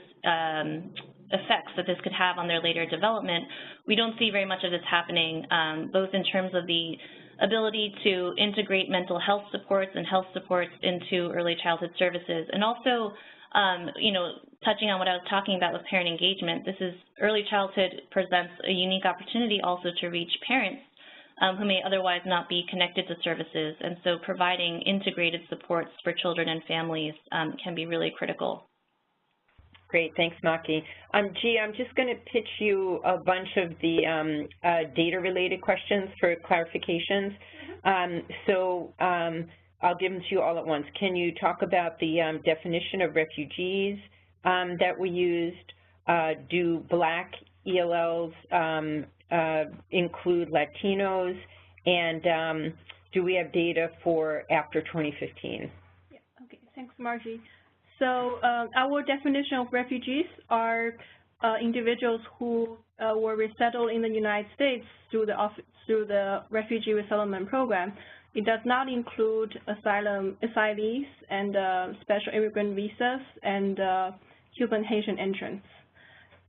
effects that this could have on their later development, we don't see very much of this happening, both in terms of the ability to integrate mental health supports and health supports into early childhood services, and also, you know, touching on what I was talking about with parent engagement, this is early childhood presents a unique opportunity also to reach parents who may otherwise not be connected to services, and so providing integrated supports for children and families can be really critical. Great, thanks, Maki. G, I'm just going to pitch you a bunch of the data-related questions for clarifications. I'll give them to you all at once. Can you talk about the definition of refugees that we used? Do Black ELLs include Latinos? And do we have data for after 2015? Yeah, okay, thanks, Margie. So our definition of refugees are individuals who were resettled in the United States through the Refugee Resettlement Program. It does not include asylees and special immigrant visas and Cuban Haitian entrants.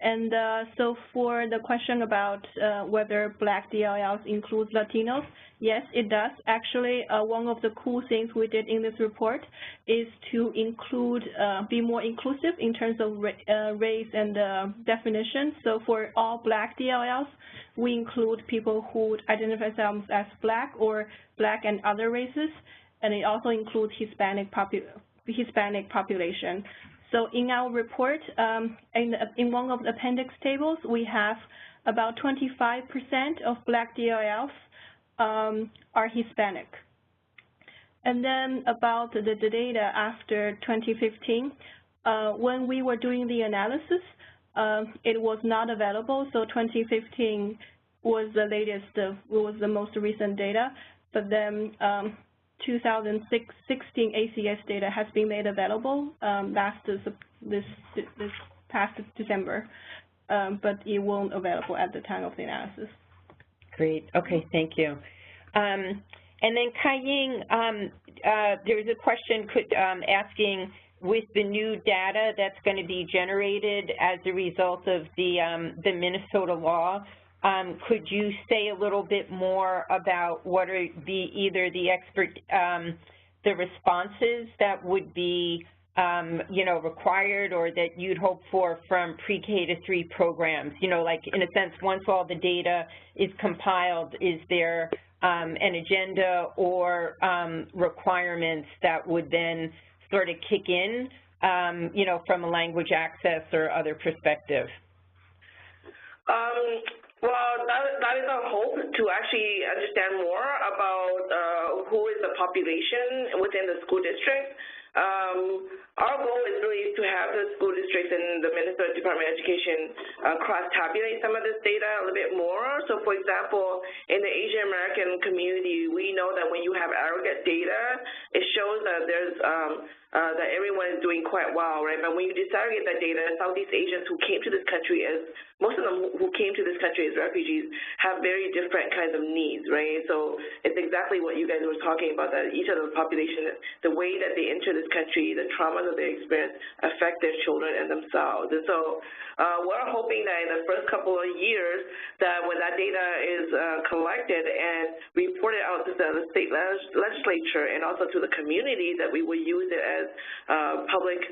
And so for the question about whether Black DLLs includes Latinos, yes, it does. Actually, one of the cool things we did in this report is to include, be more inclusive in terms of race and definition. So for all Black DLLs, we include people who identify themselves as Black or Black and other races, and it also includes Hispanic population. So in our report, in one of the appendix tables, we have about 25% of Black DLLs are Hispanic. And then about the data after 2015, when we were doing the analysis, it was not available. So 2015 was the latest, was the most recent data. But then 2016 ACS data has been made available this past December, but it wasn't available at the time of the analysis. Great. Okay, thank you. And then Kai-Ying, there was a question asking, with the new data that's going to be generated as a result of the Minnesota law, could you say a little bit more about what are either the responses that would be you know, required or that you'd hope for from pre-K to 3 programs? You know, like in a sense, once all the data is compiled, is there an agenda or requirements that would then sort of kick in, you know, from a language access or other perspective? Well, that is our hope, to actually understand more about who is the population within the school district. Our goal is really to have the school districts and the Minnesota Department of Education cross-tabulate some of this data a little bit more. So, for example, in the Asian American community, we know that when you have aggregate data, it shows that there's that everyone is doing quite well, right? But when you disaggregate that data, Southeast Asians who came to this country most of them who came to this country as refugees have very different kinds of needs, right? So it's exactly what you guys were talking about, that each of the population, the way that they enter this country, the traumas that they experience affect their children and themselves. And so we're hoping that in the first couple of years that when that data is collected and reported out to the state legislature and also to the community, that we will use it as public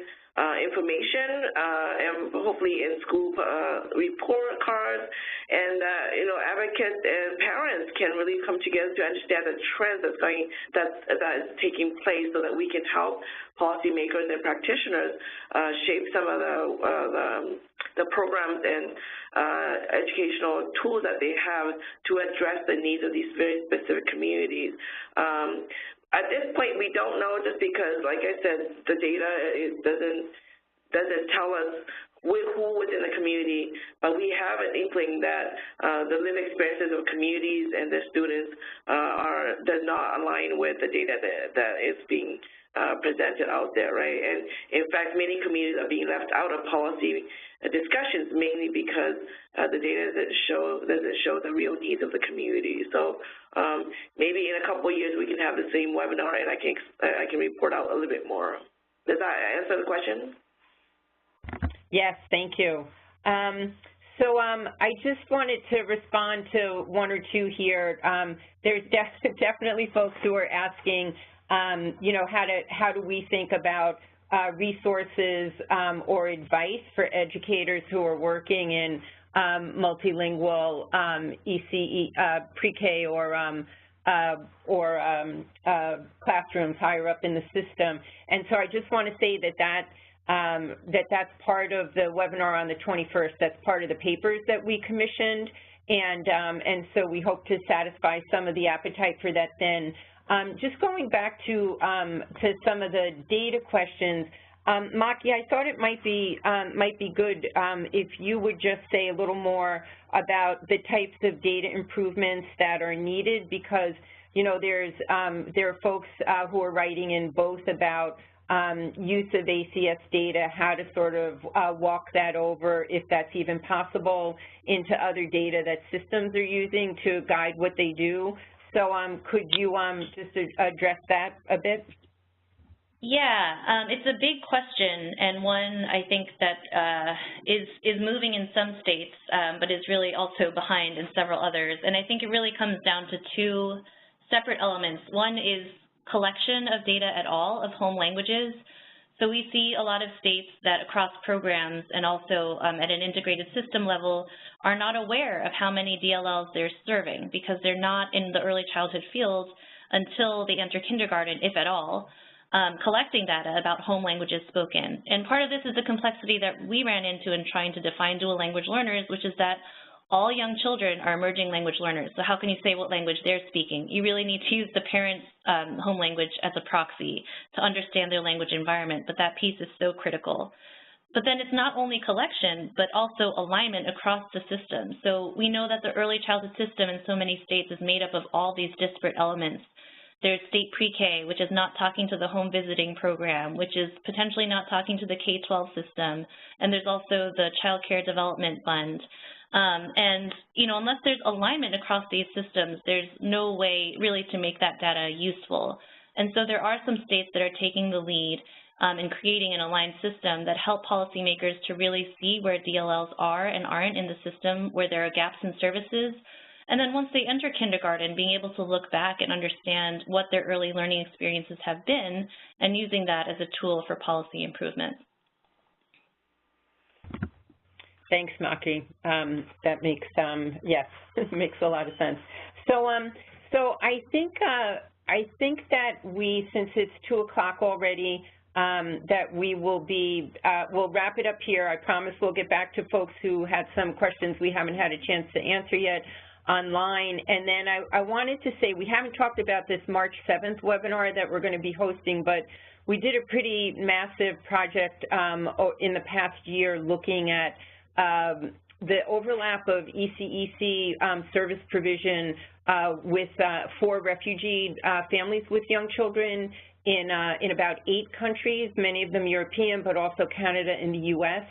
information and hopefully in school report cards, and advocates and parents can really come together to understand the trends that is taking place, so that we can help policymakers and practitioners shape some of the programs and educational tools that they have to address the needs of these very specific communities. At this point, we don't know, just because, like I said, the data doesn't tell us who within the community, but we have an inkling that the lived experiences of communities and their students does not align with the data that is being presented out there, right? And in fact, many communities are being left out of policy discussions, mainly because the data doesn't show the real needs of the community. So maybe in a couple of years we can have the same webinar, and I can report out a little bit more. Does that answer the question? Yes, thank you. So I just wanted to respond to one or two here. There's definitely folks who are asking, how do we think about resources or advice for educators who are working in multilingual pre-K or classrooms higher up in the system. And so I just want to say that's part of the webinar on the 21st. That's part of the papers that we commissioned, and so we hope to satisfy some of the appetite for that then. Just going back to some of the data questions, Maki, I thought it might be good if you would just say a little more about the types of data improvements that are needed, because there are folks who are writing in both about use of ACS data, how to sort of walk that over, if that's even possible, into other data that systems are using to guide what they do. So could you just address that a bit? Yeah, it's a big question, and one I think that is moving in some states, but is really also behind in several others. And I think it really comes down to two separate elements. One is collection of data at all of home languages. So we see a lot of states that across programs and also at an integrated system level are not aware of how many DLLs they're serving, because they're not in the early childhood field until they enter kindergarten, if at all, collecting data about home languages spoken. And part of this is the complexity that we ran into in trying to define dual language learners, which is that all young children are emerging language learners. So how can you say what language they're speaking? You really need to use the parent's home language as a proxy to understand their language environment, but that piece is so critical. But then it's not only collection, but also alignment across the system. So we know that the early childhood system in so many states is made up of all these disparate elements. There's state pre-K, which is not talking to the home visiting program, which is potentially not talking to the K-12 system. And there's also the Child Care Development Fund. And, unless there's alignment across these systems, there's no way really to make that data useful. And so there are some states that are taking the lead in creating an aligned system that help policymakers to really see where DLLs are and aren't in the system, where there are gaps in services. And then once they enter kindergarten, being able to look back and understand what their early learning experiences have been, and using that as a tool for policy improvement. Thanks, Maki. That makes yes, it makes a lot of sense. So I think that since it's 2 o'clock already, that we will we'll wrap it up here. I promise we'll get back to folks who had some questions we haven't had a chance to answer yet online. And then I wanted to say, we haven't talked about this March 7th webinar that we're going to be hosting, but we did a pretty massive project in the past year looking at the overlap of ECEC service provision for refugee families with young children in about 8 countries, many of them European, but also Canada and the U.S.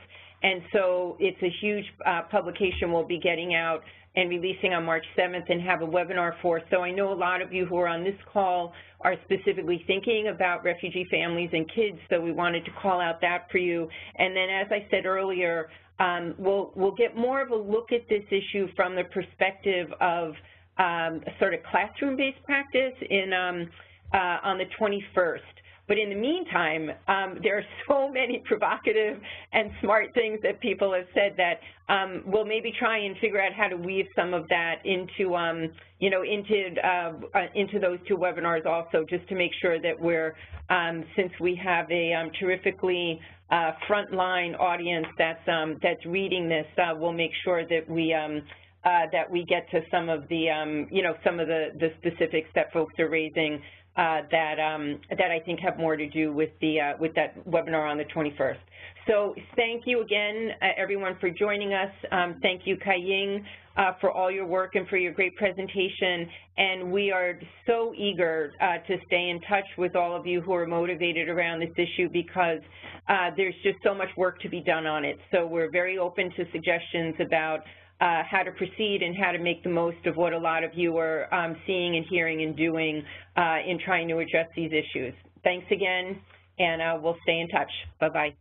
And so it's a huge publication we'll be getting out and releasing on March 7th and have a webinar for. So I know a lot of you who are on this call are specifically thinking about refugee families and kids, so we wanted to call out that for you. And then, as I said earlier, we'll get more of a look at this issue from the perspective of sort of classroom-based practice on the 21st. But in the meantime, there are so many provocative and smart things that people have said that we'll maybe try and figure out how to weave some of that into, into those 2 webinars also, just to make sure that we're, since we have a terrifically frontline audience that's reading this, we'll make sure that we get to some of the, some of the specifics that folks are raising. That I think have more to do with that webinar on the 21st. So thank you again, everyone, for joining us. Thank you, Kai-Ying, for all your work and for your great presentation. And we are so eager to stay in touch with all of you who are motivated around this issue, because there's just so much work to be done on it. So we're very open to suggestions about how to proceed and how to make the most of what a lot of you are seeing and hearing and doing in trying to address these issues. Thanks again, and we'll stay in touch. Bye-bye.